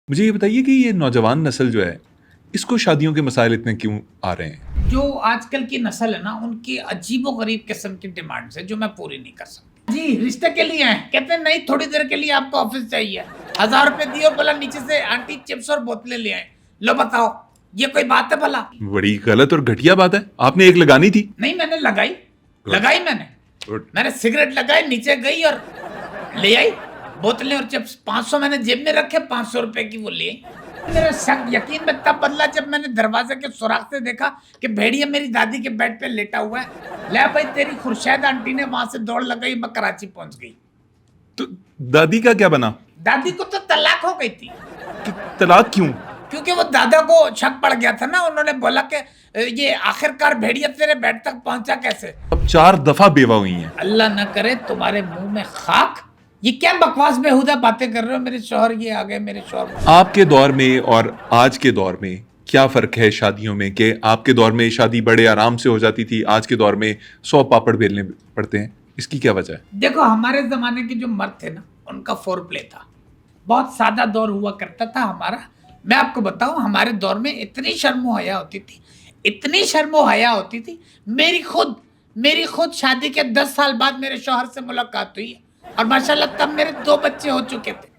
मुझे ये बताइए कि ये नौजवान नस्ल जो है, इसको शादियों के मसाइल इतने क्यों आ रहे हैं? जो आजकल की नस्ल है ना, उनकी अजीबो-गरीब किस्म की डिमांड्स है, जो मैं पूरी नहीं कर सकता। जी, रिश्ते के लिए हैं। कहते हैं नहीं थोड़ी देर के लिए आपको ऑफिस चाहिए। ₹1000 दिए और बोला नीचे से आंटी चिप्स और बोतलें ले आएँ। लो बताओ, ये कोई बात है भला? बड़ी गलत और घटिया बात है। आपने एक लगानी थी। नहीं मैंने लगाई, लगाई मैंने। गुड। मैंने सिगरेट लगाई, नीचे गई और ले आई बोतलें और चिप्स। 500 मैंने जेब में रखे, ₹500 की वो ले आई। मेरा शक यकीन में तब बदला जब मैंने दरवाजे के सुराख से देखा कि भेड़िया मेरी दादी के बेड पे लेटा हुआ है। ले भाई तेरी खुर्शैद आंटी ने वहां से दौड़ लगाई, मैं कराची पहुंच गई। तो दादी का क्या बना? दादी को तो तलाक हो गई थी। तो तलाक क्यों? क्योंकि वो दादा को शक पड़ गया था ना, उन्होंने बोला कि ये आखिरकार भेड़िया तेरे बेड तक पहुंचा कैसे। अब 4 दफा बेवा हुई हैं। अल्लाह न करे तुम्हारे मुंह में खाक। ये क्या बकवास बेहुदा बातें कर रहे हो मेरे शौहर? ये आ गए मेरे शौहर। आपके दौर में और आज के दौर में क्या फ़र्क है शादियों में? कि आपके दौर में शादी बड़े आराम से हो जाती थी, आज के दौर में 100 पापड़ बेलने पड़ते हैं। इसकी क्या वजह है? देखो हमारे जमाने के जो मर्द थे ना, उनका फोर प्ले था। बहुत सादा दौर हुआ करता था हमारा। मैं आपको बताऊं, हमारे दौर में इतनी शर्मो हया होती थी, इतनी शर्मो हया होती थी। मेरी खुद शादी के 10 साल बाद मेरे शौहर से मुलाकात हुई है और माशाल्लाह तब मेरे 2 बच्चे हो चुके थे।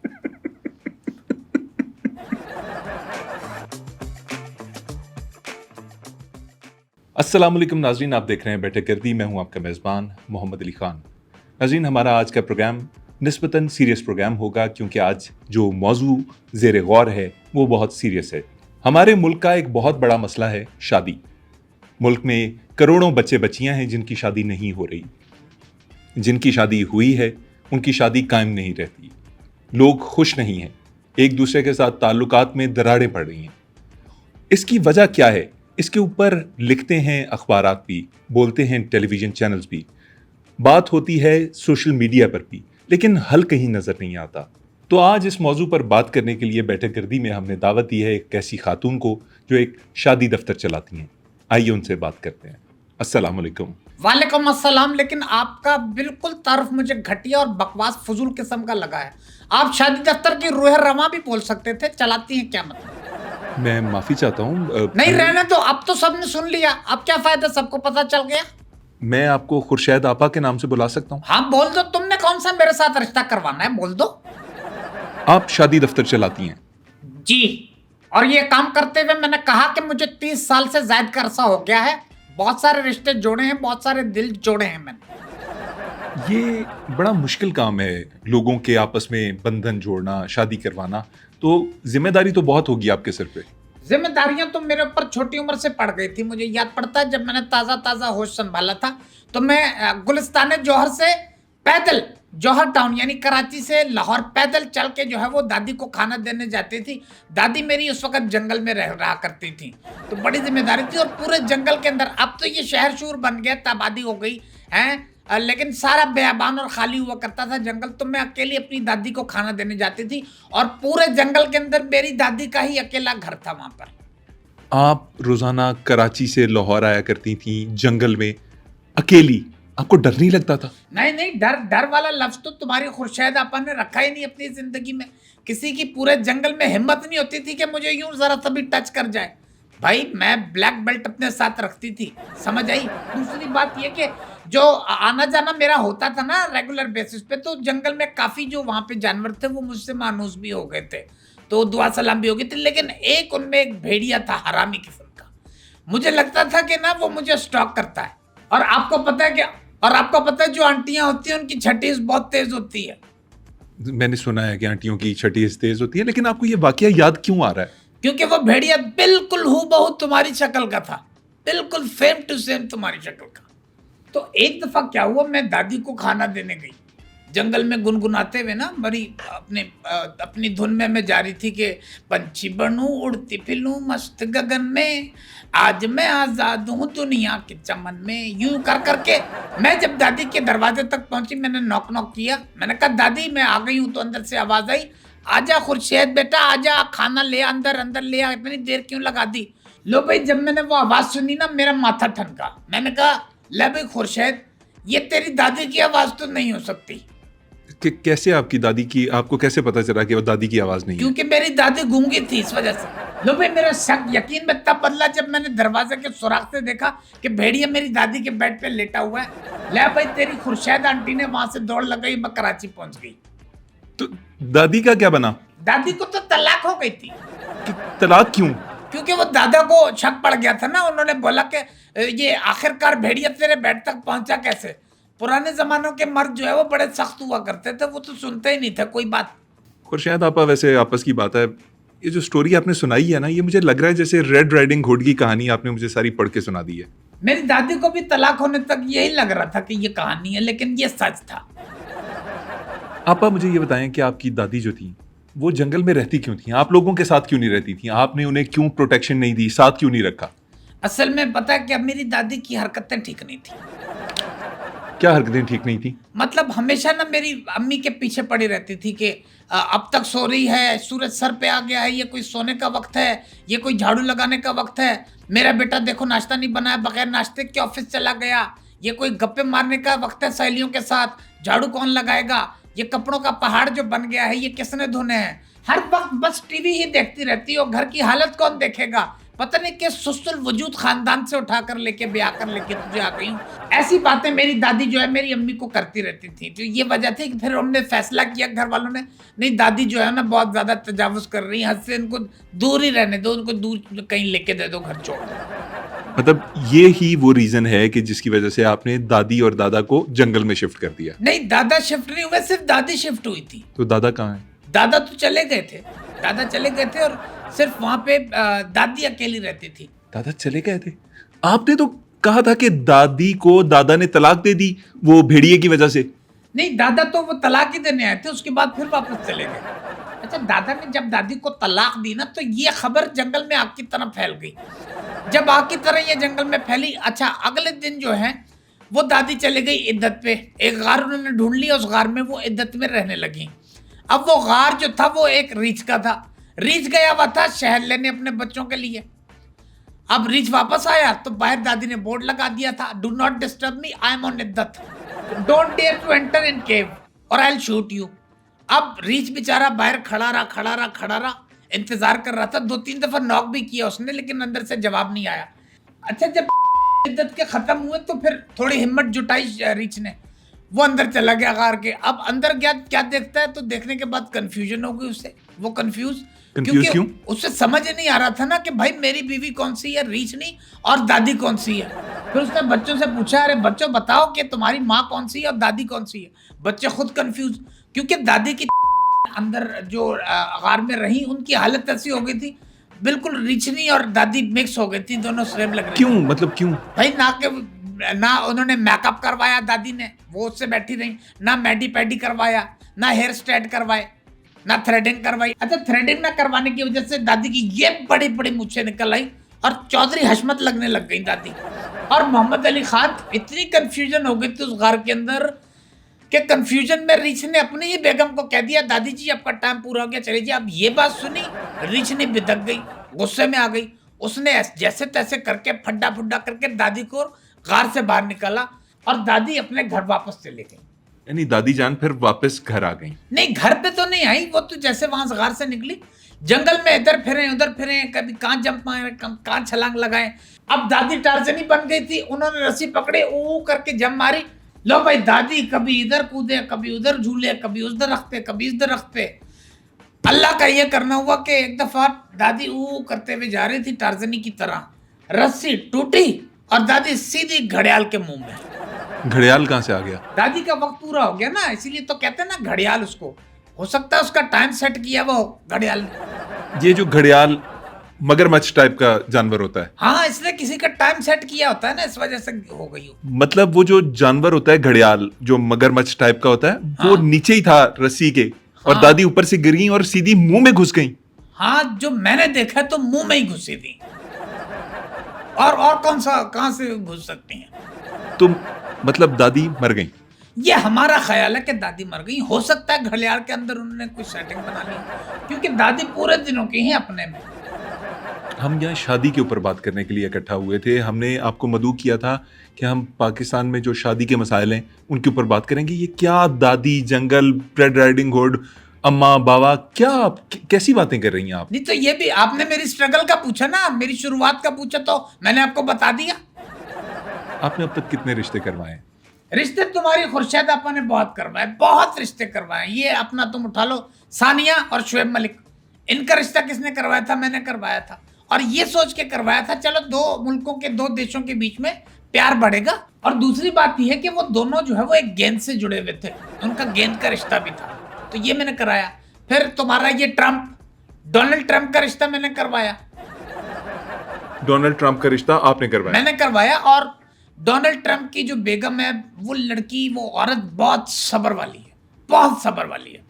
अस्सलाम वालेकुम नाज़रीन, आप देख रहे हैं बैठक गर्दी। मैं हूं आपका मेज़बान मोहम्मद अली ख़ान। नाज़रीन, हमारा आज का प्रोग्राम निस्बतन सीरियस प्रोग्राम होगा क्योंकि आज जो मौजू ज़ेर गौर है वो बहुत सीरियस है। हमारे मुल्क का एक बहुत बड़ा मसला है शादी। मुल्क में करोड़ों बच्चे बच्चियां हैं जिनकी शादी नहीं हो रही, जिनकी शादी हुई है उनकी शादी कायम नहीं रहती, लोग खुश नहीं हैं, एक दूसरे के साथ ताल्लुकात में दरारें पड़ रही हैं। इसकी वजह क्या है? इसके ऊपर लिखते हैं अखबारात भी, बोलते हैं टेलीविज़न चैनल्स भी, बात होती है सोशल मीडिया पर भी, लेकिन हल कहीं नज़र नहीं आता। तो आज इस मौजू पर बात करने के लिए बैठक गर्दी में हमने दावत दी है एक ऐसी खातून को जो एक शादी दफ्तर चलाती हैं। आइए उनसे बात करते हैं। अस्सलाम वालेकुम। वालेकुम अस्सलाम। लेकिन आपका बिल्कुल तारुफ मुझे घटिया और बकवास फजूल किस्म का लगा है। आप शादी दफ्तर की रूह रवां भी बोल सकते थे। चलाती हैं क्या मतलब? मैं माफ़ी चाहता हूँ। नहीं रहने तो, अब तो सबने सुन लिया, अब क्या फायदा, सबको पता चल गया। मैं आपको खुर्शैद आपा के नाम से बुला सकता हूँ? हाँ बोल दो, तुमने कौन सा मेरे साथ रिश्ता करवाना है, बोल दो। आप शादी दफ्तर चलाती हैं? जी, और ये काम करते हुए मैंने कहा कि मुझे 30 साल से ज्यादा का अरसा हो गया है। बहुत सारे रिश्ते जोड़े हैं, बहुत सारे दिल जोड़े हैं मैंने। ये बड़ा मुश्किल काम है, लोगों के आपस में बंधन जोड़ना, शादी करवाना। तो जिम्मेदारी तो बहुत होगी आपके सिर पे। जिम्मेदारियां तो मेरे ऊपर छोटी उम्र से पड़ गई थी। मुझे याद पड़ता है जब मैंने ताज़ा ताज़ा होश संभाला था तो मैं गुलिस्तान जौहर से पैदल, जौहर टाउन यानी कराची से लाहौर पैदल चल के जो है वो दादी को खाना देने जाती थी। दादी मेरी उस वक्त जंगल में रहा करती थी, तो बड़ी जिम्मेदारी थी। और पूरे जंगल के अंदर, अब तो ये शहर शूर बन गया, आबादी हो गई है, लेकिन सारा बेआबान और खाली हुआ करता था जंगल। तो मैं अकेली अपनी दादी को खाना देने जाती थी और पूरे जंगल के अंदर मेरी दादी का ही अकेला घर था वहां पर। आप रोजाना कराची से लाहौर आया करती थी जंगल में अकेली, आपको डर नहीं लगता था? नहीं नहीं, डर डर वाला लफ्ज तो तुम्हारी खुर्शैद आपा ने रखा ही नहीं अपनी जिंदगी में। किसी की पूरे जंगल में हिम्मत नहीं होती थी कि मुझे यूं जरा तभी टच कर जाए। भाई मैं ब्लैक बेल्ट अपने साथ रखती थी, समझ आई। दूसरी बात ये कि जो आना जाना मेरा होता था ना रेगुलर बेसिस पे, तो जंगल में काफी जो वहां पे जानवर थे वो मुझसे मानूस भी हो गए थे, तो दुआ सलाम भी हो गई थी। लेकिन एक उनमें एक भेड़िया था हरामी किस्म का। मुझे लगता था कि ना वो मुझे स्टॉक करता है। और आपको पता है कि, और आपको पता है जो आंटियां होती हैं उनकी छठीस बहुत तेज होती है। मैंने सुना है कि आंटियों की छठी तेज होती है, लेकिन आपको ये वाकया याद क्यों आ रहा है? क्योंकि वो भेड़िया बिल्कुल हूबहू तुम्हारी शक्ल का था, बिल्कुल सेम टू सेम तुम्हारी शक्ल का। तो एक दफा क्या हुआ, मैं दादी को खाना देने गई जंगल में गुनगुनाते हुए ना, बड़ी अपनी धुन में मैं जा रही थी कि पंछी बनूं उड़ती फिरूं मस्त गगन में, आज मैं आजाद हूं दुनिया के चमन में, यूं कर करके मैं जब दादी के दरवाजे तक पहुंची, मैंने नॉक नॉक किया। मैंने कहा दादी मैं आ गई हूं। तो अंदर से आवाज आई, आजा खुर्शेद बेटा आजा, खाना ले अंदर, अंदर ले आ, इतनी देर क्यों लगा दी। लो भाई, जब मैंने वो आवाज सुनी ना मेरा माथा ठनका। मैंने कहा ले भाई खुर्शेद, ये तेरी दादी की आवाज तो नहीं हो सकती। कि कैसे आपकी दादी की, आपको कैसे पता चला कि वो दादी की आवाज नहीं है? क्योंकि मेरी दादी गूंगी थी, इस वजह से। लो भाई, मेरा शक यकीन में तब बदला जब मैंने दरवाजे के सुराख से देखा कि भेड़िया मेरी दादी के बेड पे लेटा हुआ है। ले भाई, तेरी खुर्शैद आंटी ने वहां से दौड़ लगाई, मैं कराची पहुंच गई। तो दादी का क्या बना? दादी को तो तलाक हो गई थी। कि तलाक क्यों? क्योंकि वो दादा को शक पड़ गया था ना, उन्होंने बोला कि ये आखिरकार भेड़िया तेरे बेड तक पहुंचा कैसे। पुराने जमानों के मर्द जो है वो बड़े सख्त हुआ करते थे, वो तो सुनते ही नहीं थे कोई बात। खुर्शीद आपा, वैसे आपस की बात है, ये जो स्टोरी आपने सुनाई है ना, ये मुझे लग रहा है जैसे रेड राइडिंग हुड की कहानी आपने मुझे सारी पढ़ के सुना दी है। मेरी दादी को भी तलाक होने तक यही लग रहा था कि ये कहानी है, लेकिन ये सच था। आपा, मुझे ये बताएं कि आपकी दादी जो थी वो जंगल में रहती क्यों थी? आप लोगों के साथ क्यों नहीं रहती थी? आपने उन्हें क्यों प्रोटेक्शन नहीं दी, साथ क्यों नहीं रखा? असल में पता है कि अब मेरी दादी की हरकतें ठीक नहीं थी। क्या हरकतें ठीक नहीं थी? मतलब हमेशा ना मेरी अम्मी के पीछे पड़ी रहती थी कि अब तक सो रही है, सूरज सर पे आ गया है, ये कोई सोने का वक्त है, ये कोई झाड़ू लगाने का वक्त है, मेरा बेटा देखो नाश्ता नहीं बनाया, बगैर नाश्ते के ऑफिस चला गया, ये कोई गप्पे मारने का वक्त है सहेलियों के साथ, झाड़ू कौन लगाएगा, ये कपड़ों का पहाड़ जो बन गया है ये किसने धोने हैं। हर वक्त बस टीवी ही देखती रहती है और घर की हालत कौन देखेगा। पता नहीं किस सुस्तुल वजूद खानदान से उठाकर लेके ब्याह कर लेके तुझे आ गई हूँ। ऐसी बातें मेरी दादी जो है मेरी अम्मी को करती रहती थी। तो ये वजह थी कि फिर हमने फैसला किया घर वालों ने, नहीं दादी जो है ना बहुत ज्यादा तजावुज कर रही है, हद से इनको दूर ही रहने दो, उनको दूर कहीं लेके दे दो, घर छोड़ दो। मतलब ये ही वो रीजन है कि जिसकी वजह से आपने दादी और दादा को जंगल में शिफ्ट कर दिया? नहीं, दादा शिफ्ट नहीं हुए, सिर्फ दादी शिफ्ट हुई थी। तो दादा कहाँ है? दादा तो चले गए थे, दादा चले गए थे और सिर्फ वहां पे दादी अकेली रहती थी। दादा चले गए थे? आपने तो कहा था कि दादी को दादा ने तलाक दे दी वो भेड़िए की वजह से। नहीं, दादा तो वो तलाक ही देने आए थे, उसके बाद फिर वापस चले गए। अच्छा, दादा ने जब दादी को तलाक दी ना तो ये खबर जंगल में आग की तरह फैल गई। जब आग की तरह ये जंगल में फैली, अच्छा अगले दिन जो है वो दादी चले गई इद्दत पे। एक गार उन्होंने ढूंढ लिया, उस गार में वो इद्दत में रहने लगी। अब वो गार जो था वो एक रीछ का था। रीछ गया हुआ था शहर लेने अपने बच्चों के लिए। अब रीछ वापस आया तो बाहर दादी ने बोर्ड लगा दिया था, do not disturb me, I am on इद्दत, don't dare to enter in cave और आई विल शूट यू। अब रीछ बेचारा बाहर खड़ा रहा, इंतजार कर रहा था। 2-3 दफा नॉक भी किया उसने, लेकिन अंदर से जवाब नहीं आया। अच्छा, जब इद्दत के खत्म हुए तो फिर थोड़ी हिम्मत जुटाई रीछ ने, वो अंदर चला गया गार के। अब अंदर गया, क्या देखता है तो देखने के बाद कंफ्यूजन हो गई उसे। वो कंफ्यूज क्यों? उससे समझ ही नहीं आ रहा था ना कि भाई मेरी बीवी कौन सी है, रीछ नहीं, और दादी कौन सी है। फिर उसने बच्चों से पूछा, अरे बच्चों बताओ कि तुम्हारी माँ कौन सी है और दादी कौन सी है। बच्चे खुद कंफ्यूज, क्योंकि दादी की अंदर जो गार में रही उनकी हालत ऐसी हो गई थी, बिल्कुल रीछनी और दादी मिक्स हो गई थी, दोनों सेम लग रही। क्यों? मतलब क्यों? भाई ना उन्होंने मेकअप करवाया दादी ने, वो उससे बैठी रही, ना मेडी पेडी करवाया, ना हेयर स्ट्रेट करवाए, ना थ्रेडिंग करवाई। अच्छा, थ्रेडिंग ना करवाने की वजह से दादी की ये बड़ी बड़ी मूछें निकल आई और चौधरी हशमत लगने लग गई दादी। और मोहम्मद अली खान, इतनी कंफ्यूजन हो गई थी उस गार के अंदर कि कंफ्यूजन में रीछ ने अपनी ही बेगम को कह दिया, दादी जी आपका टाइम पूरा हो गया, चले जी। अब ये बात सुनी, रीछ ने बिदक गई, गुस्से में आ गई। उसने जैसे तैसे करके फड्डा फुड्डा करके दादी को गार से बाहर निकाला और दादी अपने घर वापस चली गई। यानी दादी जान फिर वापस घर आ गई? नहीं, घर पे तो नहीं आई, वो तो जैसे वहां से गार से निकली, जंगल में इधर फिरे उधर फिरे, कभी कहाँ जंप मारे, कहाँ छलांग लगाए। अब दादी टार्जनी बन गई थी, उन्होंने रस्सी पकड़े, ऊ करके जंप मारी। लो भाई, दादी कभी इधर कूदे, कभी उधर झूले, कभी उधर रखते, कभी इधर रखते। अल्लाह का ये करना हुआ कि एक दफा दादी ऊ करते हुए जा रही थी टार्जनी की तरह, रस्सी टूटी और दादी सीधी घड़ियाल के मुंह में। घड़ियाल कहाँ से आ गया? दादी का वक्त पूरा हो गया ना, इसीलिए तो कहते हैं ना घड़ियाल। उसको हो सकता है उसका टाइम सेट किया वो घड़ियाल ने। ये जो घड़ियाल मगरमच्छ टाइप का जानवर होता है? हाँ, इसने किसी का टाइम सेट किया होता है ना, इस वजह से हो गई हो। मतलब वो जो जानवर होता है घड़ियाल, जो मगरमच्छ टाइप का होता है, वो नीचे ही था रस्सी के, और दादी ऊपर से गिरी और सीधी मुंह में घुस गई। हाँ, जो मैंने देखा तो मुंह में ही घुसी थी, और कौन सा कहां से घुस सकती हैं। तो मतलब दादी मर गई? ये हमारा ख्याल है कि दादी मर गई। हो सकता है घड़ियाल के अंदर उन्होंने कुछ सेटिंग बना ली, क्योंकि दादी पूरे दिनों की है अपने में। हम यहाँ शादी के ऊपर बात करने के लिए इकट्ठा हुए थे। हमने आपको मदऊ किया था कि हम पाकिस्तान में जो शादी के मसाइल हैं उनके ऊपर बात करेंगे। ये क्या दादी, जंगल, रेड राइडिंग हुड, अम्मा, बाबा, क्या कैसी बातें कर रही हैं आप? नहीं तो ये भी आपने मेरी स्ट्रगल का पूछा ना, मेरी शुरुआत का पूछा तो मैंने आपको बता दिया। आपने अब तक कितने रिश्ते करवाए? रिश्ते तुम्हारी खुर्शीद आपा ने बहुत करवाए, बहुत रिश्ते करवाए। ये अपना तुम उठा लो, सानिया और शुएब मलिक, इनका रिश्ता किसने करवाया था? मैंने करवाया था। और ये सोच के करवाया था चलो दो मुल्कों के, दो देशों के बीच में प्यार बढ़ेगा। और दूसरी बात यह है कि वो दोनों जो है वो एक गेंद से जुड़े हुए थे, उनका गेंद का रिश्ता भी था, तो ये मैंने कराया। फिर तुम्हारा ये ट्रम्प, डोनाल्ड ट्रम्प का रिश्ता मैंने करवाया। डोनाल्ड ट्रंप का रिश्ता आपने करवाया? मैंने करवाया। और डोनाल्ड ट्रम्प की जो बेगम है, वो लड़की, वो औरत बहुत सब्र वाली है, बहुत सब्र वाली है।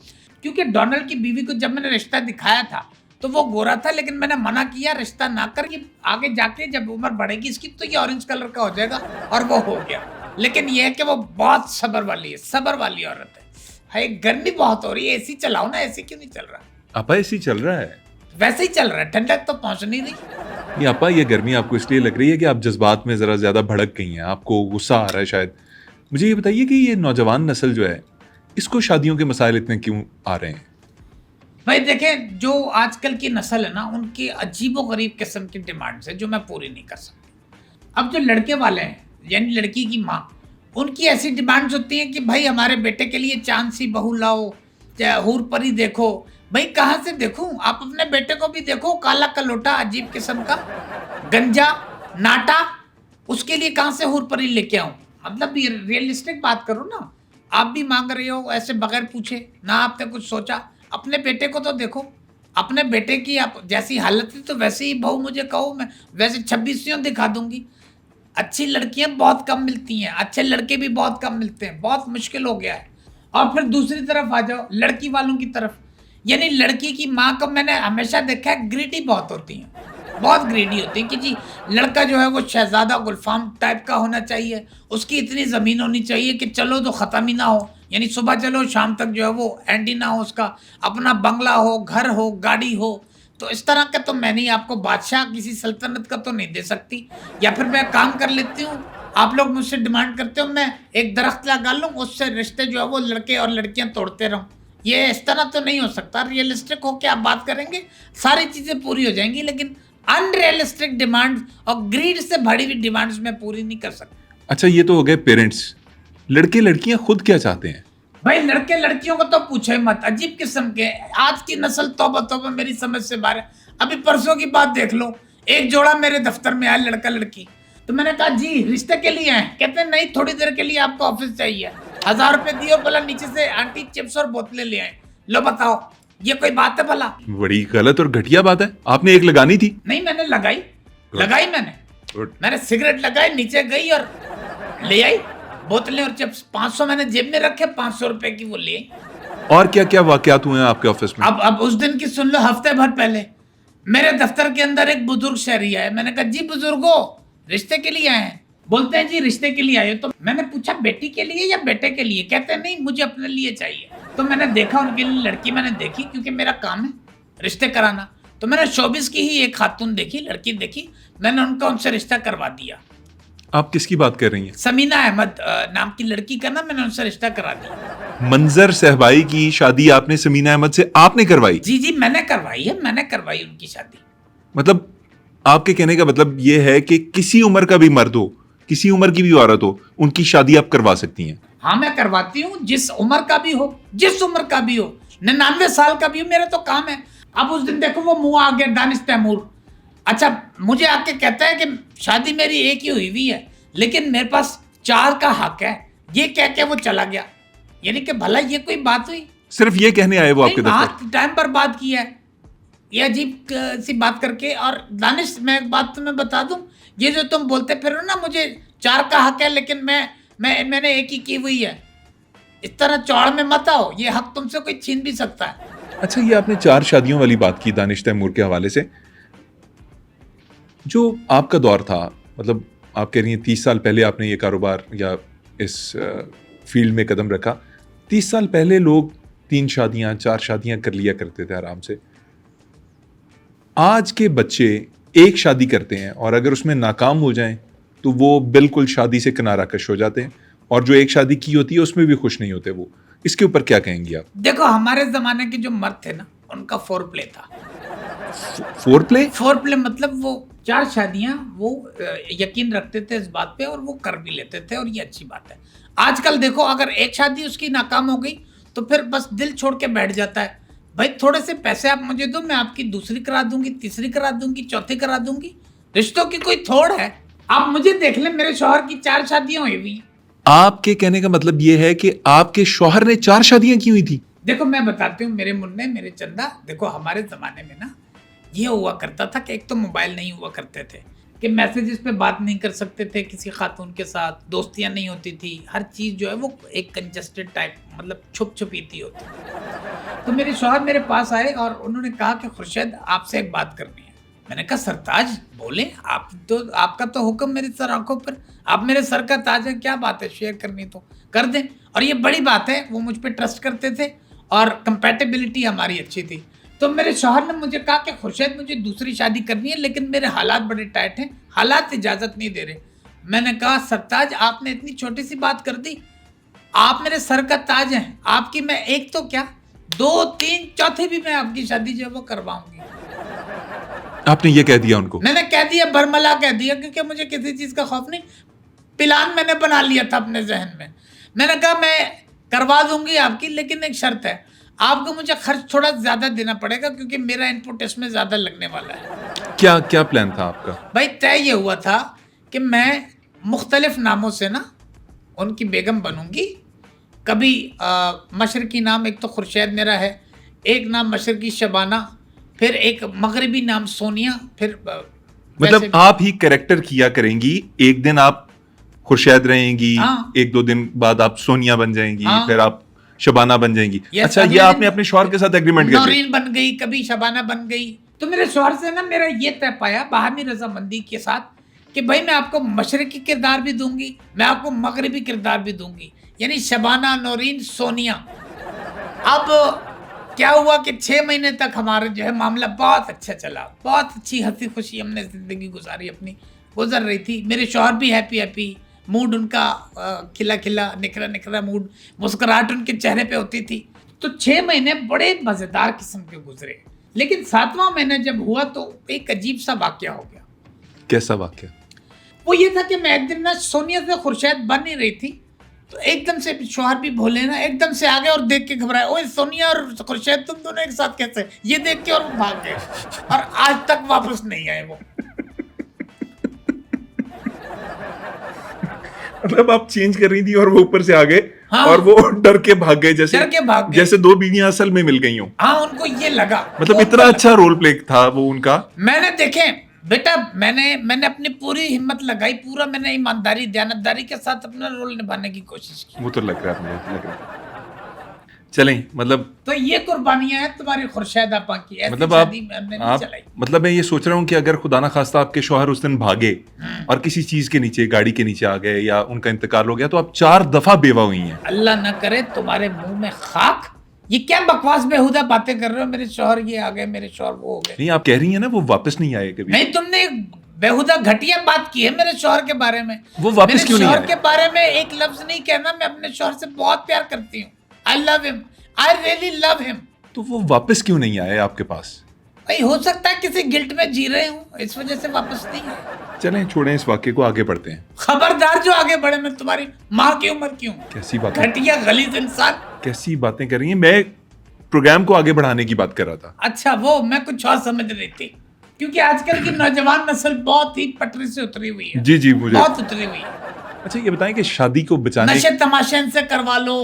क्योंकि डोनाल्ड की बीवी को जब मैंने रिश्ता दिखाया था तो वो गोरा था, लेकिन मैंने मना किया रिश्ता ना कर, कि आगे जाके जब उम्र बढ़ेगी इसकी तो ये ऑरेंज कलर का हो जाएगा, और वो हो गया। लेकिन ये है कि वो बहुत सब्र वाली है, सब्र वाली औरत है। हाय गर्मी बहुत हो रही है, एसी चलाओ ना। एसी क्यों नहीं चल रहा? आपा एसी चल रहा है? वैसे ही चल रहा है, ठंडक तो पहुंच नहीं रही। नहीं आपा, ये गर्मी आपको इसलिए लग रही है कि आप जज्बात में जरा ज्यादा भड़क गई हैं, आपको गुस्सा आ रहा है शायद। मुझे ये बताइए कि ये नौजवान नस्ल जो है, इसको शादियों के मसाइल इतने क्यों आ रहे हैं? भाई देखें, जो आजकल की नस्ल है ना, उनकी अजीबोगरीब किस्म की डिमांड्स है जो मैं पूरी नहीं कर सकती। अब जो लड़के वाले हैं, यानी लड़की की माँ, उनकी ऐसी डिमांड्स होती हैं कि भाई हमारे बेटे के लिए चांद सी बहू लाओ, चाहे हूर परी देखो। भाई कहाँ से देखूं? आप अपने बेटे को भी देखो, काला कलोटा अजीब किस्म का, गंजा नाटा, उसके लिए कहाँ से हूर परी लेके आऊं? मतलब ये रियलिस्टिक बात करो ना। आप भी मांग रहे हो ऐसे बगैर पूछे, ना आपने कुछ सोचा। अपने बेटे को तो देखो, अपने बेटे की आप जैसी हालत थी तो वैसे ही बहू मुझे कहो, मैं वैसे 26 दिखा दूंगी। अच्छी लड़कियां बहुत कम मिलती हैं, अच्छे लड़के भी बहुत कम मिलते हैं, बहुत मुश्किल हो गया है। और फिर दूसरी तरफ आ जाओ, लड़की वालों की तरफ, यानी लड़की की माँ को मैंने हमेशा देखा है ग्रीडी बहुत होती हैं, बहुत ग्रीडी होती है कि जी लड़का जो है वो शहजादा गुलफाम टाइप का होना चाहिए, उसकी इतनी ज़मीन होनी चाहिए कि चलो तो ख़त्म ही ना हो, यानी सुबह चलो शाम तक जो है वो एंड ही ना हो, उसका अपना बंगला हो, घर हो, गाड़ी हो। तो इस तरह का तो मैं नहीं, आपको बादशाह किसी सल्तनत का तो नहीं दे सकती। या फिर मैं काम कर लेती हूँ, आप लोग मुझसे डिमांड करते हो मैं एक दरख्त लगा लूँ, उससे रिश्ते जो है वो लड़के और लड़कियाँ तोड़ते रहूँ। ये इस तरह तो नहीं हो सकता। रियलिस्टिक होकर आप बात करेंगे, सारी चीज़ें पूरी हो जाएंगी, लेकिन अनरियलिस्टिक डिमांड और ग्रीड से भरी हुई डिमांड्स में पूरी नहीं कर सकता। अच्छा, ये तो हो गए पेरेंट्स। लड़के लड़कियां खुद क्या चाहते हैं? भाई लड़के लड़कियों को तो पूछो ही मत, अजीब किस्म के। आज की नस्ल तौबा तौबा मेरी समझ से बाहर है। अभी परसों की बात देख लो, एक जोड़ा मेरे दफ्तर में आया, लड़का लड़की। तो मैंने कहा जी रिश्ते के लिए हैं? कहते हैं नहीं, थोड़ी देर के लिए आपको ऑफिस चाहिए। 1000 रुपए दिए, बोला नीचे से आंटी चिप्स और बोतलें ले आए। लो बताओ, ये कोई बात है भला? बड़ी गलत और घटिया बात है। आपने एक लगानी थी। नहीं मैंने लगाई मैंने सिगरेट लगाई, नीचे गई और ले आई बोतलें और चिप्स। 500 मैंने जेब में रखे, 500 रुपए की वो ले आई। और क्या क्या वाकयात हुए हैं आपके ऑफिस में? अब उस दिन की सुन लो। हफ्ते भर पहले मेरे दफ्तर के अंदर एक बुजुर्ग शहरी आए। मैंने कहा जी बुजुर्गो, रिश्ते के लिए आए हैं? बोलते हैं जी रिश्ते के लिए आए। तो मैंने पूछा बेटी के लिए या बेटे के लिए? कहते हैं नहीं मुझे अपने लिए चाहिए। तो मैंने देखा उनके लिए लड़की, मैंने देखी, क्योंकि मेरा काम है रिश्ते कराना। तो मैंने शोबिस की ही एक खातून देखी, लड़की देखी, मैंने उनसे रिश्ता करवा दिया। आप किसकी बात कर रही हैं? समीना अहमद नाम की लड़की का ना, मैंने उनसे रिश्ता करा दिया। मंजर सहबाई की शादी आपने समीना अहमद से आपने करवाई? जी मैंने करवाई है, मैंने करवाई उनकी शादी। मतलब आपके कहने का मतलब ये है कि किसी उम्र का भी मर्द हो, किसी उम्र की भी औरत हो, उनकी शादी आप करवा सकती हैं? हाँ मैं करवाती हूँ, जिस उम्र का भी हो, जिस उम्र का भी हो, 99 साल का भी हो, मेरा तो काम है। अब उस दिन देखो वो मुंह आ गया दानिश तैमूर। अच्छा मुझे आके कहता है कि शादी मेरी एक ही हुई है, लेकिन मेरे पास 4 का हक है, ये कह के वो चला गया। यानी कि भला ये कोई बात हुई? सिर्फ ये कहने आए वो आपके दफ्तर? टाइम पर बात किया है, ये अजीब सी बात करके। और दानिश मैं एक बात तुम्हें बता दूं, ये जो तुम बोलते फिर ना मुझे 4 का हक है लेकिन मैंने एक ही की हुई है, इस तरह चौड़ में मत आओ, ये हक तुमसे कोई छीन भी सकता है। अच्छा, ये आपने 4 शादियों वाली बात की दानिश तैमूर के हवाले से। जो आपका दौर था, मतलब आप कह रही हैं 30 साल पहले आपने ये कारोबार या इस फील्ड में कदम रखा। 30 साल पहले लोग 3 शादियां 4 शादियां कर लिया करते थे आराम से। आज के बच्चे एक शादी करते हैं और अगर उसमें नाकाम हो जाएं तो वो बिल्कुल शादी से किनारा कश हो जाते हैं, और जो एक शादी की होती है उसमें भी खुश नहीं होते वो। इसके ऊपर क्या कहेंगी आप? देखो हमारे जमाने के जो मर्द थे ना, उनका फोर प्ले था। Four play? फोर प्ले मतलब वो 4 शादियां वो यकीन रखते थे इस बात पे और वो कर भी लेते थे, और ये अच्छी बात है। आजकल देखो अगर एक शादी उसकी नाकाम हो गई तो फिर बस दिल छोड़ के बैठ जाता है। भाई थोड़े से पैसे आप मुझे दो, मैं आपकी दूसरी करा दूंगी, तीसरी करा दूंगी, चौथी करा दूंगी। रिश्तों की कोई थोड़ है? आप मुझे देख लें, मेरे शौहर की 4 शादियां हुई हुई हैं। आपके कहने का मतलब ये है कि आपके शौहर ने 4 शादियां की हुई थी? देखो मैं बताती हूँ मेरे मुन्ने, मेरे चंदा, देखो हमारे जमाने में ना ये हुआ करता था कि एक तो मोबाइल नहीं हुआ करते थे, कि मैसेजेस पे बात नहीं कर सकते थे किसी खातून के साथ, दोस्तियां नहीं होती थी, हर चीज़ जो है वो एक कंजस्टेड टाइप, मतलब छुप छुपीती होती थी। तो मेरे शौहर मेरे पास आए और उन्होंने कहा कि खुर्शीद आपसे एक बात करनी है। मैंने कहा सरताज बोले, आप तो, आपका तो हुक्म मेरे सर आंखों पर, आप मेरे सर का ताज है, क्या बात है, शेयर करनी तो कर दें। और ये बड़ी बात है, वो मुझ पर ट्रस्ट करते थे और कंपैटिबिलिटी हमारी अच्छी थी। तो मेरे शौहर ने मुझे कहा कि खुर्शीद मुझे दूसरी शादी करनी है, लेकिन मेरे हालात बड़े टाइट हैं, हालात इजाज़त नहीं दे रहे। मैंने कहा सरताज आपने इतनी छोटी सी बात कर दी, आप मेरे सर का ताज हैं, आपकी मैं एक तो क्या 2, 3, चौथी भी मैं आपकी शादी जो है वो करवाऊंगी। आपने ये कह दिया उनको? मैंने कह दिया, बरमला कह दिया, क्योंकि मुझे किसी चीज़ का खौफ नहीं। प्लान मैंने बना लिया था अपने जहन में। मैंने कहा मैं करवा दूंगी आपकी, लेकिन एक शर्त है, आपको मुझे खर्च थोड़ा ज़्यादा देना पड़ेगा, क्योंकि मेरा इनपुट इसमें ज़्यादा लगने वाला है। क्या क्या प्लान था आपका? भाई तय ये हुआ था कि मैं मुख्तलिफ नामों से ना उनकी बेगम बनूंगी। कभी मशरकी नाम एक तो खुर्शीद मेरा है, एक नाम मशरकी शबाना, फिर एक मगरबी नाम सोनिया, फिर मतलब आप ही कैरेक्टर किया करेंगी, एक दिन आप खुर्शीद रहेंगी, हाँ। 1-2 दिन बाद आप सोनिया बन जाएंगी, हाँ। फिर आप शबाना बन जाएंगी। Yes, अच्छा, ये अगले आपने दिन अपने शौहर के साथ एग्रीमेंट कर लिया? नौरीन बन गई, कभी शबाना बन गई। तो मेरे शौहर से ना मेरा ये तय पाया बाहमी रजामंदी के साथ कि भाई मैं आपको मशरकी किरदार भी दूंगी, मैं आपको मगरबी किरदार भी दूंगी, यानी शबाना, नौरीन, सोनिया। अब क्या हुआ कि 6 महीने तक हमारा जो है मामला बहुत अच्छा चला, बहुत अच्छी हंसी खुशी हमने ज़िंदगी गुजारी, अपनी गुजर रही थी। मेरे शौहर भी हैप्पी हैप्पी, मूड उनका खिला खिला, निखरा निखरा मूड, मुस्कुराहट उनके चेहरे पे होती थी। तो 6 महीने बड़े मज़ेदार किस्म के गुजरे, लेकिन 7वां महीना जब हुआ तो एक अजीब सा वाक़या हो गया। कैसा वाक़या? वो ये था कि मैं एक दिन ना सोनिया से खुर्शीद बन नहीं रही थी, तो एकदम से शौहर भी भोले ना, एकदम से आ गए और देख के घबराए, ओए सोनिया और खुर्शीद तुम दोनों एक साथ कैसे? ये देख के और वो भाग गए और आज तक वापस नहीं आए वो। मतलब आप चेंज कर रही थी और वो ऊपर से आ गए। हाँ। और वो डर के भाग गए, जैसे डर के भाग गए। जैसे 2 बीवियां असल में मिल गई हों। हाँ, उनको ये लगा, मतलब वो इतना अच्छा रोल प्ले था वो उनका। मैंने देखे बेटा, मैंने अपनी पूरी हिम्मत लगाई, पूरा मैंने ईमानदारी दयानतदारी के साथ अपना रोल निभाने की कोशिश की। वो तो लग रहा है, मुझे लग रहा है। चलें, मतलब तो ये कुर्बानियां हैं तुम्हारी खुर्शीद आपा की, ऐसी मतलब आप शादी मैंने नहीं चलाई। मतलब मैं ये सोच रहा हूँ कि अगर खुदा ना खास्ता आपके शौहर उस दिन भागे और किसी चीज के नीचे, गाड़ी के नीचे आ गए या उनका इंतकाल हो गया, तो आप 4 दफा बेवा हुई हैं। अल्लाह ना करे तुम्हारे मुंह में खाक, ये क्या बकवास बेहुदा बातें कर रहे हो? मेरे शौहर ये आ गए, मेरे शौहर वो हो गए। नहीं, आप कह रही हैं ना वो वापस नहीं आए कभी। नहीं, तुमने एक बेहुदा घटिया बात की है मेरे शौहर के बारे में। वो वापस क्यों नहीं मेरे शौहर आए? के बारे में एक लफ्ज नहीं कहना। मैं अपने शौहर से बहुत प्यार करती हूँ, I love him, I really love him. तो वो वापस क्यों नहीं आए आपके पास? भाई हो सकता है किसी गिल्ट में जी रहे हूँ, इस वजह से वापस नहीं आए। चलें, छोड़ें इस वाक्य को, आगे बढ़ते हैं। खबरदार जो आगे बढ़े, मैं तुम्हारी माँ की उम्र की हूँ। कैसी बात, घटिया गलीज इंसान। कैसी बातें कर रही हैं? मैं प्रोग्राम को आगे बढ़ाने की बात कर रहा था। अच्छा, वो मैं कुछ और समझ रही थी, क्योंकि आजकल की नौजवान नस्ल बहुत ही पटरी से उतरी हुई है। जी जी, मुझे बहुत उतरी हुई है। अच्छा, ये बताएं कि शादी को बचाने नशे तमाशे इनसे करवा लो,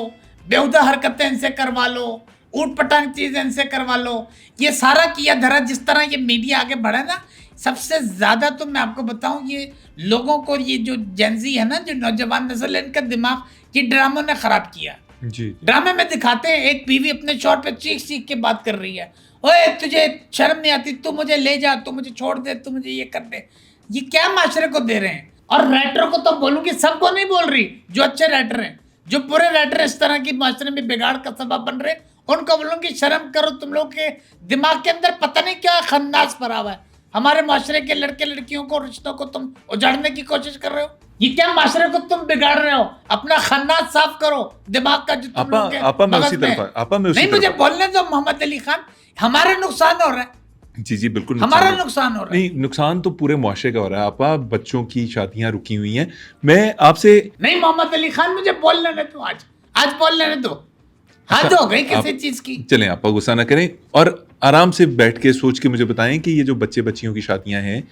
बेहुदा हरकतें इनसे करवा लो, ऊट पटांग चीजें इनसे करवा लो, ये सारा किया धरा। जिस तरह ये मीडिया आगे बढ़ा ना, सबसे ज्यादा तो मैं आपको बताऊं, ये लोगों को, ये जो जेंजी है ना, जो नौजवान नस्ल है, इनका दिमाग ये ड्रामों ने खराब किया। जी, ड्रामे में दिखाते हैं एक बीवी अपने शौहर पे चीख चीख के बात कर रही है, ओए तुझे शर्म नहीं आती, तू मुझे ले जा, तू मुझे छोड़ दे, तू मुझे ये कर दे। ये क्या माशरे को दे रहे हैं? और राइटर को तो बोलूंगी, सबको नहीं बोल रही, जो अच्छे राइटर हैं, जो पूरे राइटर इस तरह की माशरे में बिगाड़ का सबब बन रहे, उनको बोलूंगी शर्म करो, तुम लोग के दिमाग के अंदर पता नहीं क्या खन्नास भरा हुआ है। हमारे माशरे के लड़के लड़कियों को, रिश्तों को तुम उजाड़ने की कोशिश कर रहे हो। ये क्या माशरे को तुम बिगाड़ रहे हो? अपना खन्नास साफ करो, दिमाग का जो तुम लोग के आपा मैं मगज उसी में है। तरफ आपा मैं उसी नहीं, मुझे तरफ बोलने दो मोहम्मद अली खान, हमारा नुकसान हो रहा है, जी बिल्कुल हमारा है। नुकसान हो रहा है। नहीं, नुकसान तो पूरे मुआशरे का हो रहा है आपा। बच्चों की शादियां रुकी हुई हैं। मैं आपसे नहीं मोहम्मद अली खान, मुझे बोल लेने दो, आज बोल लेने दो। हद अच्छा, हो गई किसी आप- चीज की। चलें आपा गुस्सा ना करें और आराम से बैठ के सोच के मुझे बताएं कि ये जो बच्चे बच्चियों की शादियां हैं,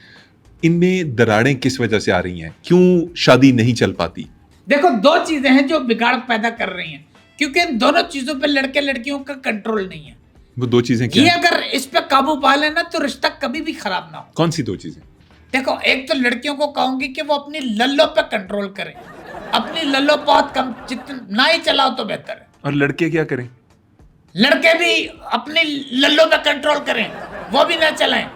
इनमें दरारें किस वजह से आ रही हैं? क्यों शादी नहीं चल पाती? देखो, दो चीजें हैं जो बिगाड़ पैदा कर रही हैं, क्योंकि इन दोनों चीजों पे लड़के लड़कियों का कंट्रोल नहीं है। वो दो चीजें क्या ये हैं? अगर इस पे काबू पा लेना तो रिश्ता कभी भी खराब ना हो। कौन सी दो चीजें? देखो, एक तो लड़कियों को कहूंगी कि वो अपनी लल्लो पे कंट्रोल करें। अपनी लल्लो बहुत कम, जितना ना ही चलाओ तो बेहतर है। और लड़के क्या करें? लड़के भी अपनी लल्लो पे कंट्रोल करें, वो भी ना चलाएं।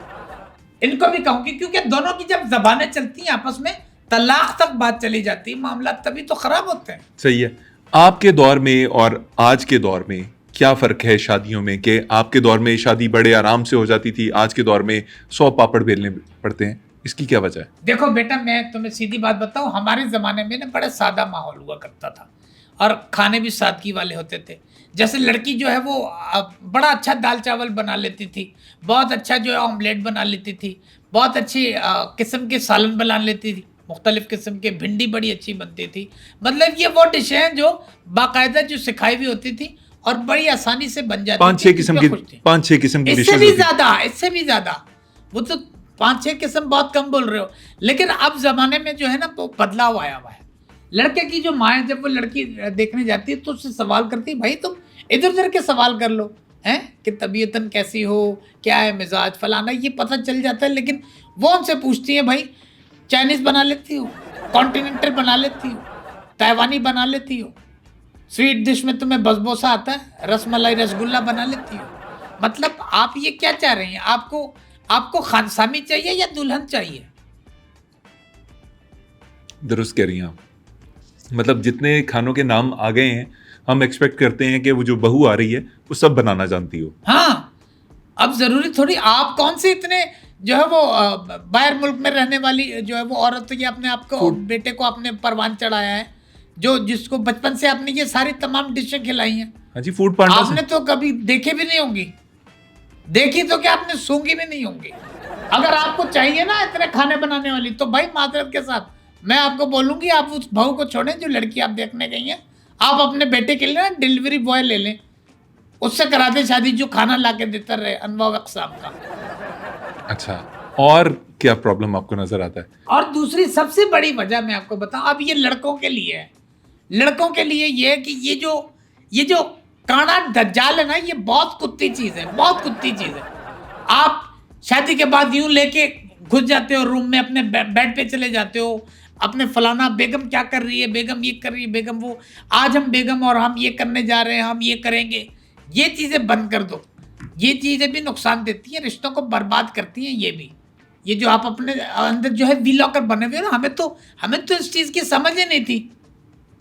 इनको भी कहूंगी, क्योंकि दोनों की जब जबानें चलती हैं आपस में, तलाक तक बात चली जाती है, मामला तभी तो खराब होते हैं। सही है। आपके दौर में और आज के दौर में क्या फर्क है शादियों में? कि आपके दौर में शादी बड़े आराम से हो जाती थी, आज के दौर में 100 पापड़ बेलने पड़ते हैं। इसकी क्या वजह है? देखो बेटा, मैं तुम्हें सीधी बात बताऊं, हमारे ज़माने में ना बड़ा सादा माहौल हुआ करता था और खाने भी सादगी वाले होते थे। जैसे लड़की जो है वो बड़ा अच्छा दाल चावल बना लेती थी, बहुत अच्छा जो है ऑमलेट बना लेती थी, बहुत अच्छी किस्म के सालन बना लेती थी, मुख्तलिफ़ किस्म के, भिंडी बड़ी अच्छी बनती थी। मतलब ये वो डिशें हैं जो बाकायदा जो सिखाई हुई होती थी और बड़ी आसानी से बन जाती थी। 5-6 किस्म की 5-6 किस्म की इससे डिशेस भी होती थी। ज्यादा, इससे भी ज्यादा। वो तो 5-6 किस्म बहुत कम बोल रहे हो, लेकिन अब जमाने में जो है ना वो बदलाव आया हुआ है। लड़के की जो माँ है, जब वो लड़की देखने जाती है तो उससे सवाल करती है, भाई तुम इधर उधर के सवाल कर लो, हैं कि तबीयतन कैसी हो, क्या है मिजाज, फलाना, ये पता चल जाता है। लेकिन वो उनसे पूछती है, भाई चाइनीज़ बना लेती हो, कॉन्टिनेंटल बना लेती हो, ताइवानी बना लेती हो, स्वीट डिश में तुम्हें बसबोसा आता है, रसमलाई रसगुल्ला बना लेती हो। मतलब आप ये क्या चाह रही हैं? आपको खानसामी चाहिए या दुल्हन चाहिए? दुरुस्त कह रही हैं आप। मतलब जितने खानों के नाम आ गए हैं, हम एक्सपेक्ट करते हैं कि वो जो बहू आ रही है वो सब बनाना जानती हो। हाँ, अब जरूरी थोड़ी, आप कौन से इतने जो है वो बाहर मुल्क में रहने वाली जो है वो औरत, ये अपने आप को, बेटे को आपने परवान चढ़ाया है, जो जिसको बचपन से आपने ये सारी तमाम डिशें खिलाई हैं। हाँ जी, फूड पांडा आपने तो कभी देखे भी नहीं होंगी, देखी तो क्या आपने सूंघी भी नहीं होंगी। अगर आपको चाहिए ना इतने खाने बनाने वाली, तो भाई माजरत के साथ मैं आपको बोलूंगी, आप उस बहू को छोड़ें जो लड़की आप देखने गई हैं। आप अपने बेटे के लिए ना डिलीवरी बॉय ले लें, उससे करा दें शादी, जो खाना ला के देता रहे अनवा अक़साम का। अच्छा, और क्या प्रॉब्लम आपको नजर आता है? और दूसरी सबसे बड़ी वजह मैं आपको बताऊं, अब ये लड़कों के लिए है। लड़कों के लिए ये है कि ये जो काना दज्जाल है ना, ये बहुत कुत्ती चीज़ है, बहुत कुत्ती चीज़ है। आप शादी के बाद यूं लेके घुस जाते हो रूम में, अपने बेड पे चले जाते हो, अपने फलाना बेगम क्या कर रही है, बेगम ये कर रही है, बेगम वो, आज हम बेगम और हम ये करने जा रहे हैं, हम ये करेंगे। ये चीज़ें बंद कर दो। ये चीज़ें भी नुकसान देती हैं, रिश्तों को बर्बाद करती हैं। ये जो आप अपने अंदर जो है वी लॉकर बने हुए हो ना, हमें तो इस चीज़ की समझ ही नहीं थी।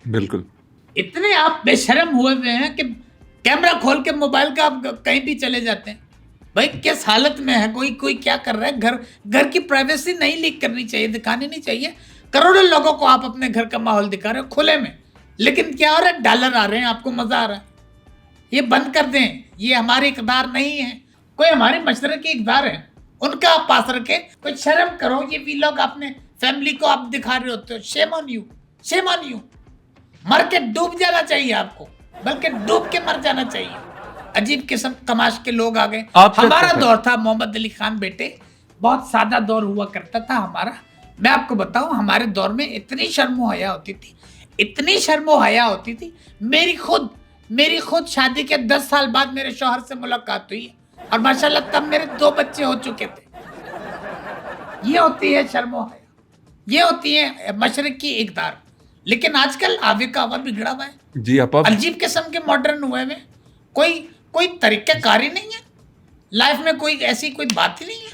बिल्कुल। इतने आप बेशर्म हुए हुए हैं कि कैमरा खोल के मोबाइल का आप कहीं भी चले जाते हैं। भाई किस हालत में है, कोई क्या कर रहा है, घर की प्राइवेसी नहीं लीक करनी चाहिए, दिखानी नहीं चाहिए। करोड़ों लोगों को आप अपने घर का माहौल दिखा रहे हो खुले में, लेकिन क्या हो रहा है, डॉलर आ रहे हैं, आपको मजा आ रहा है। ये बंद कर दें, ये हमारे इक़दार नहीं है, कोई हमारे मशरे के इक़दार है, उनका आप पास रखे। कोई शर्म करो, ये वीलॉग अपने फैमिली को आप दिखा रहे होते हो, shame on you, shame on you. मर के डूब जाना चाहिए आपको, बल्कि डूब के मर जाना चाहिए। अजीब किस्म कमाश के लोग आ गए। हमारा दौर था मोहम्मद अली खान बेटे, बहुत सादा दौर हुआ करता था हमारा। मैं आपको बताऊं, हमारे दौर में इतनी शर्मो हया होती थी, इतनी शर्मो हया होती थी। मेरी खुद शादी के 10 साल बाद मेरे शौहर से मुलाकात हुई है और माशाल्लाह तब मेरे 2 बच्चे हो चुके थे। ये होती है शर्मो हया, ये होती है मशरक की इक़दार। लेकिन आजकल आवे का आवा बिगड़ा हुआ है जी। आप अजीब किस्म के मॉडर्न हुए में, कोई तरीक़ेकार ही नहीं है लाइफ में, कोई ऐसी कोई बात ही नहीं है।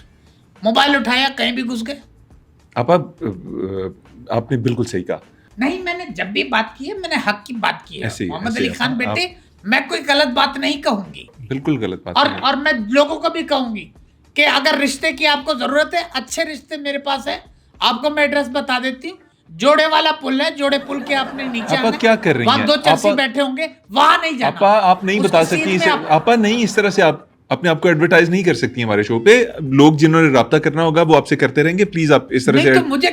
मोबाइल उठाया कहीं भी घुस गए। आपने बिल्कुल सही कहा। नहीं, मैंने जब भी बात की है, मैंने हक की बात की है। मोहम्मद अली खान बेटे, मैं कोई गलत बात नहीं कहूंगी, बिल्कुल गलत बात और मैं लोगों को भी कहूंगी कि अगर रिश्ते की आपको जरूरत है, अच्छे रिश्ते मेरे पास है, आपको मैं एड्रेस बता देती हूँ। जोड़े वाला पुल है, जोड़े पुल के आपने नीचे आपा आना, क्या कर रही वहां हैं? 2 चर्सी आपा बैठे होंगे, वहां नहीं जाना। आपा आप नहीं उसकी बता सीध सकती में इसे, आप आपा नहीं इस तरह से आप अपने आप को एडवर्टाइज नहीं कर सकती हमारे शो पे। लोग जिन्होंने राब्ता करना होगा वो आपसे करते रहेंगे, प्लीज आप इस तरह नहीं से तो मुझे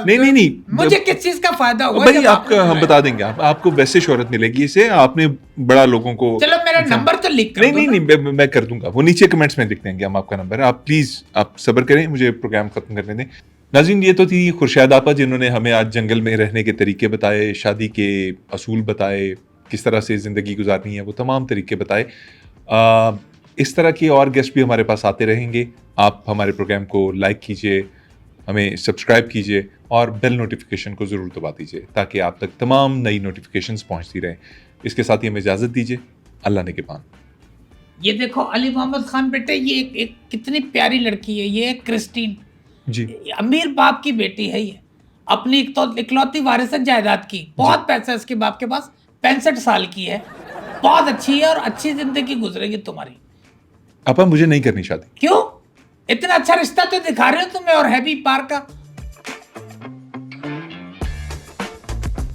नहीं मुझे किस चीज का फायदा ओ हुआ भाई जब आपने आपका हम बुलाया? बता देंगे, आपको वैसे शोहरत मिलेगी इससे, आपने बड़ा लोगों को चलो मेरा नंबर तो लिख कर नहीं दो नहीं ना। नहीं मैं कर दूंगा, वो नीचे कमेंट्स में लिख देंगे हम आपका नंबर। आप प्लीज आप सब्र करें, मुझे प्रोग्राम खत्म करने दें। नाज़रीन, ये तो थी खुर्शेद आपा जिन्होंने हमें आज जंगल में रहने के तरीके बताए, शादी के असूल बताए, किस तरह से ज़िंदगी गुजारनी है, वो तमाम तरीके बताए। इस तरह के और गेस्ट भी हमारे पास आते रहेंगे। आप हमारे प्रोग्राम को लाइक कीजिए, हमें सब्सक्राइब कीजिए और बेल नोटिफिकेशन को ज़रूर दबा दीजिए ताकि आप तक तमाम नई नोटिफिकेशंस पहुंचती रहें। इसके साथ ही हमें इजाज़त दीजिए। अल्लाह ने के पान। ये देखो अली मोहम्मद खान बेटे, ये एक कितनी प्यारी लड़की है, ये है क्रिस्टीन। जी अमीर बाप की बेटी है ये, अपनी इकलौती वारिस है जायदाद की, बहुत पैसा है इसके बाप के पास, 65 साल की है, बहुत अच्छी है और अच्छी जिंदगी गुजरेगी तुम्हारी। आपा मुझे नहीं करनी शादी। क्यों? इतना अच्छा रिश्ता तो दिखा रहे हो तुम्हें, और हैवी पार का